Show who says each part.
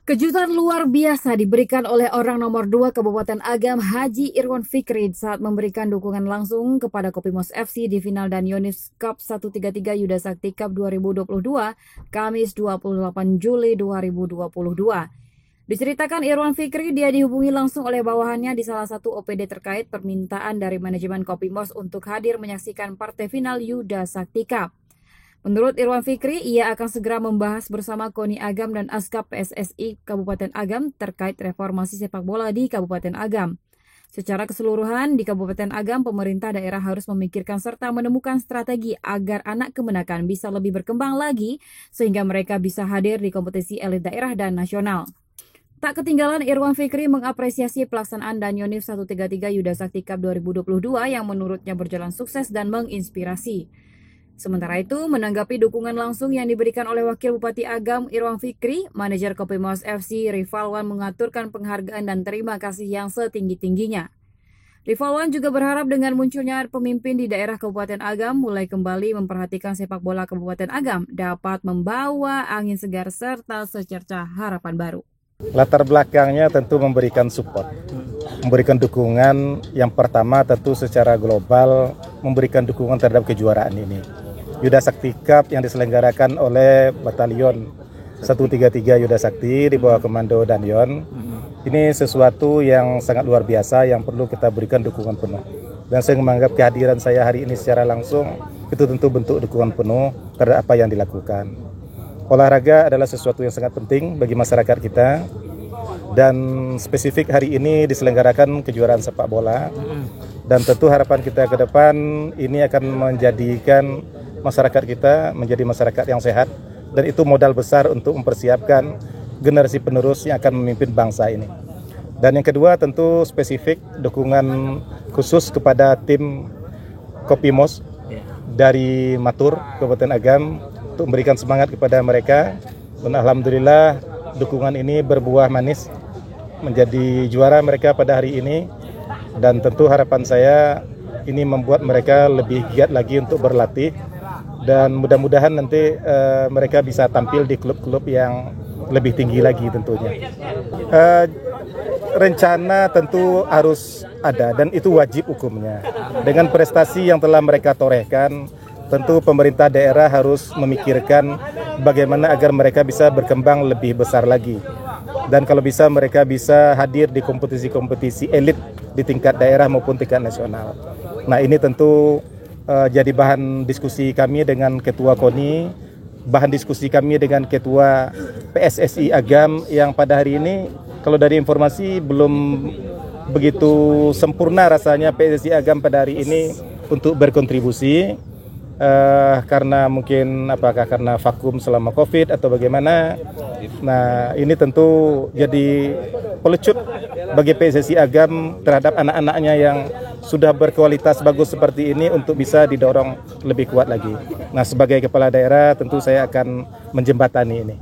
Speaker 1: Kejutan luar biasa diberikan oleh orang nomor 2 Kabupaten Agam Haji Irwan Fikri saat memberikan dukungan langsung kepada Kopimos FC di final Danionis Cup 133 Yuda Sakti Cup 2022, Kamis 28 Juli 2022. Diceritakan Irwan Fikri dia dihubungi langsung oleh bawahannya di salah satu OPD terkait permintaan dari manajemen Kopimos untuk hadir menyaksikan partai final Yuda Sakti Cup. Menurut Irwan Fikri, ia akan segera membahas bersama KONI Agam dan Askap PSSI Kabupaten Agam terkait reformasi sepak bola di Kabupaten Agam. Secara keseluruhan, di Kabupaten Agam, pemerintah daerah harus memikirkan serta menemukan strategi agar anak kemenakan bisa lebih berkembang lagi sehingga mereka bisa hadir di kompetisi elit daerah dan nasional. Tak ketinggalan, Irwan Fikri mengapresiasi pelaksanaan Danionis 133 Yuda Sakti Cup 2022 yang menurutnya berjalan sukses dan menginspirasi. Sementara itu, menanggapi dukungan langsung yang diberikan oleh Wakil Bupati Agam Irwan Fikri, manajer Kopimos FC Rivalwan mengaturkan penghargaan dan terima kasih yang setinggi-tingginya. Rivalwan juga berharap dengan munculnya pemimpin di daerah Kabupaten Agam mulai kembali memperhatikan sepak bola Kabupaten Agam dapat membawa angin segar serta secerca harapan baru.
Speaker 2: Latar belakangnya tentu memberikan support, memberikan dukungan yang pertama tentu secara global, memberikan dukungan terhadap kejuaraan ini. Yuda Sakti Cup yang diselenggarakan oleh Batalion 133 Yuda Sakti di bawah Komando Danion. Ini sesuatu yang sangat luar biasa yang perlu kita berikan dukungan penuh. Dan saya menganggap kehadiran saya hari ini secara langsung itu tentu bentuk dukungan penuh terhadap apa yang dilakukan. Olahraga adalah sesuatu yang sangat penting bagi masyarakat kita. Dan spesifik hari ini diselenggarakan kejuaraan sepak bola. Dan tentu harapan kita ke depan ini akan menjadikan masyarakat kita menjadi masyarakat yang sehat, dan itu modal besar untuk mempersiapkan generasi penerus yang akan memimpin bangsa ini. Dan yang kedua tentu spesifik dukungan khusus kepada tim Kopimos dari Matur, Kabupaten Agam untuk memberikan semangat kepada mereka. Dan alhamdulillah dukungan ini berbuah manis menjadi juara mereka pada hari ini. Dan tentu harapan saya ini membuat mereka lebih giat lagi untuk berlatih. Dan mudah-mudahan nanti mereka bisa tampil di klub-klub yang lebih tinggi lagi tentunya. Rencana tentu harus ada dan itu wajib hukumnya. Dengan prestasi yang telah mereka torehkan, tentu pemerintah daerah harus memikirkan bagaimana agar mereka bisa berkembang lebih besar lagi. Dan kalau bisa mereka bisa hadir di kompetisi-kompetisi elit di tingkat daerah maupun tingkat nasional. Nah ini tentu jadi bahan diskusi kami dengan Ketua KONI, bahan diskusi kami dengan Ketua PSSI Agam yang pada hari ini kalau dari informasi belum begitu sempurna rasanya PSSI Agam pada hari ini untuk berkontribusi karena mungkin apakah karena vakum selama COVID atau bagaimana. Nah ini tentu jadi pelecut bagi PSSI Agam terhadap anak-anaknya yang sudah berkualitas bagus seperti ini untuk bisa didorong lebih kuat lagi. Nah sebagai kepala daerah tentu saya akan menjembatani ini.